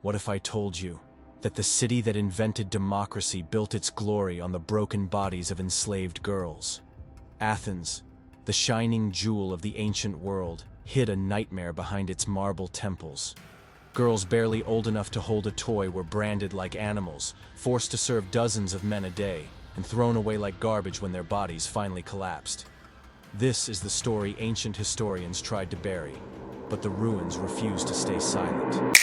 What if I told you that the city that invented democracy built its glory on the broken bodies of enslaved girls? Athens, the shining jewel of the ancient world, hid a nightmare behind its marble temples. Girls barely old enough to hold a toy were branded like animals, forced to serve dozens of men a day, and thrown away like garbage when their bodies finally collapsed. This is the story ancient historians tried to bury, but the ruins refused to stay silent.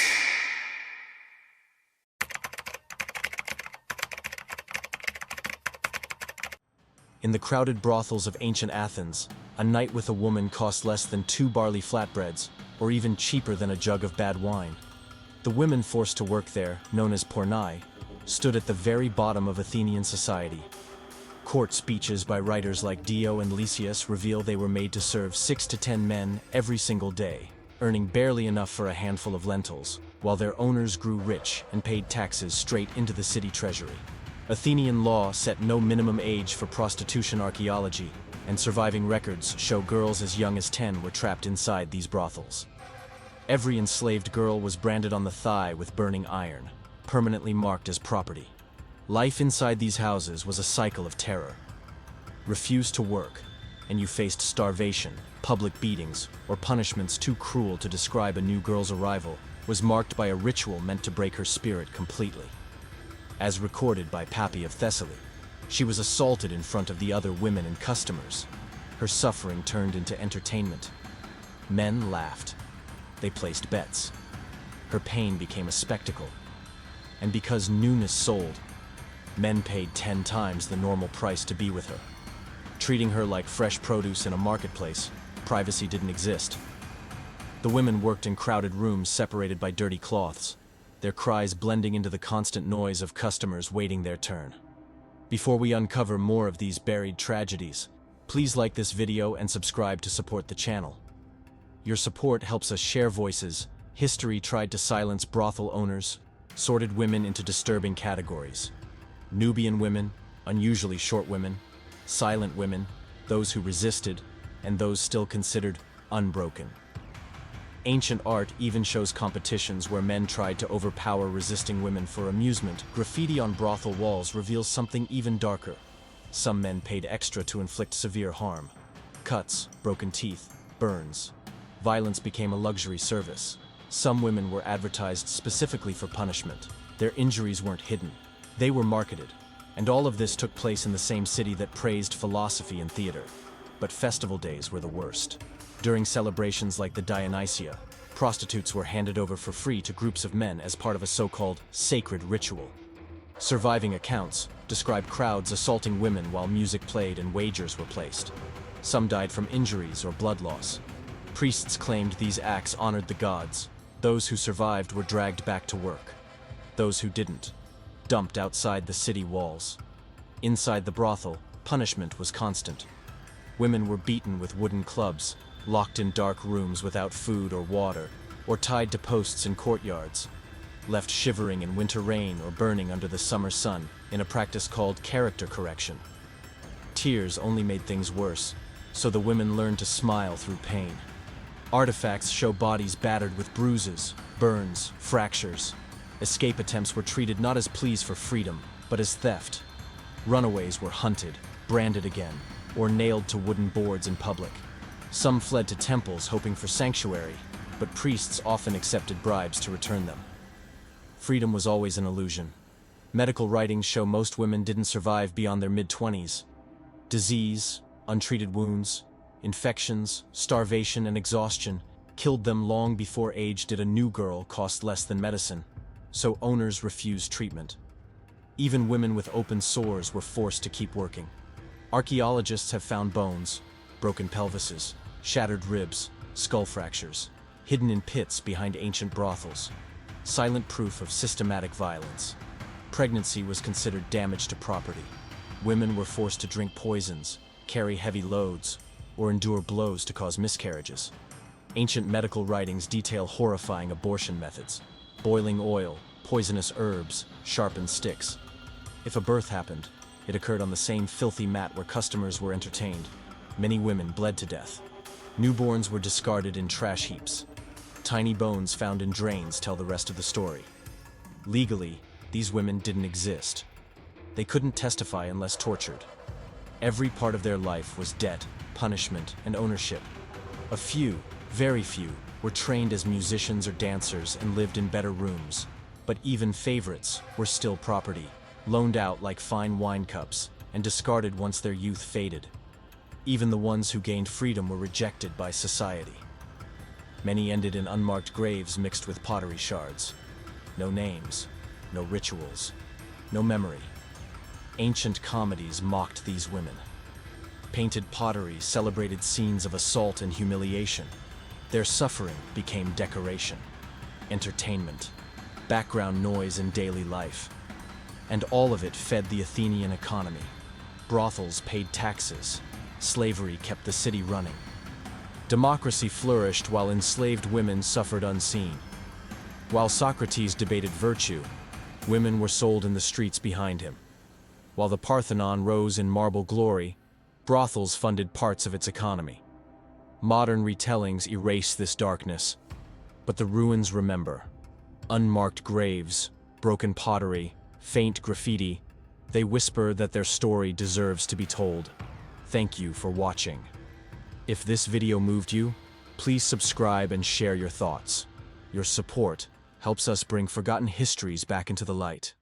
In the crowded brothels of ancient Athens, a night with a woman cost less than 2 barley flatbreads, or even cheaper than a jug of bad wine. The women forced to work there, known as pornai, stood at the very bottom of Athenian society. Court speeches by writers like Dio and Lysias reveal they were made to serve 6 to 10 men every single day, earning barely enough for a handful of lentils, while their owners grew rich and paid taxes straight into the city treasury. Athenian law set no minimum age for prostitution archaeology, and surviving records show girls as young as 10 were trapped inside these brothels. Every enslaved girl was branded on the thigh with burning iron, permanently marked as property. Life inside these houses was a cycle of terror. Refuse to work, and you faced starvation, public beatings, or punishments too cruel to describe a new girl's arrival was marked by a ritual meant to break her spirit completely. As recorded by Pappy of Thessaly, she was assaulted in front of the other women and customers. Her suffering turned into entertainment. Men laughed. They placed bets. Her pain became a spectacle. And because newness sold, men paid 10 times the normal price to be with her. Treating her like fresh produce in a marketplace, privacy didn't exist. The women worked in crowded rooms separated by dirty cloths, their cries blending into the constant noise of customers waiting their turn. Before we uncover more of these buried tragedies, please like this video and subscribe to support the channel. Your support helps us share voices. History tried to silence brothel owners, sorted women into disturbing categories. Nubian women, unusually short women, silent women, those who resisted, and those still considered unbroken. Ancient art even shows competitions where men tried to overpower resisting women for amusement. Graffiti on brothel walls reveals something even darker. Some men paid extra to inflict severe harm. Cuts, broken teeth, burns. Violence became a luxury service. Some women were advertised specifically for punishment. Their injuries weren't hidden. They were marketed. And all of this took place in the same city that praised philosophy and theater. But festival days were the worst. During celebrations like the Dionysia, prostitutes were handed over for free to groups of men as part of a so-called sacred ritual. Surviving accounts describe crowds assaulting women while music played and wagers were placed. Some died from injuries or blood loss. Priests claimed these acts honored the gods. Those who survived were dragged back to work. Those who didn't, dumped outside the city walls. Inside the brothel, punishment was constant. Women were beaten with wooden clubs, locked in dark rooms without food or water, or tied to posts in courtyards, left shivering in winter rain or burning under the summer sun in a practice called character correction. Tears only made things worse, so the women learned to smile through pain. Artifacts show bodies battered with bruises, burns, fractures. Escape attempts were treated not as pleas for freedom, but as theft. Runaways were hunted, branded again, or nailed to wooden boards in public. Some fled to temples hoping for sanctuary, but priests often accepted bribes to return them. Freedom was always an illusion. Medical writings show most women didn't survive beyond their mid-20s. Disease, untreated wounds, infections, starvation, and exhaustion killed them long before age did a new girl cost less than medicine, so owners refused treatment. Even women with open sores were forced to keep working. Archaeologists have found bones, broken pelvises, shattered ribs, skull fractures, hidden in pits behind ancient brothels. Silent proof of systematic violence. Pregnancy was considered damage to property. Women were forced to drink poisons, carry heavy loads, or endure blows to cause miscarriages. Ancient medical writings detail horrifying abortion methods: boiling oil, poisonous herbs, sharpened sticks. If a birth happened, it occurred on the same filthy mat where customers were entertained. Many women bled to death. Newborns were discarded in trash heaps. Tiny bones found in drains tell the rest of the story. Legally, these women didn't exist. They couldn't testify unless tortured. Every part of their life was debt, punishment, and ownership. A few, very few, were trained as musicians or dancers and lived in better rooms. But even favorites were still property, loaned out like fine wine cups, and discarded once their youth faded. Even the ones who gained freedom were rejected by society. Many ended in unmarked graves mixed with pottery shards. No names, no rituals, no memory. Ancient comedies mocked these women. Painted pottery celebrated scenes of assault and humiliation. Their suffering became decoration, entertainment, background noise in daily life. And all of it fed the Athenian economy. Brothels paid taxes. Slavery kept the city running. Democracy flourished while enslaved women suffered unseen. While Socrates debated virtue, women were sold in the streets behind him. While the Parthenon rose in marble glory, brothels funded parts of its economy. Modern retellings erase this darkness, but the ruins remember. Unmarked graves, broken pottery, faint graffiti, they whisper that their story deserves to be told. Thank you for watching. If this video moved you, please subscribe and share your thoughts. Your support helps us bring forgotten histories back into the light.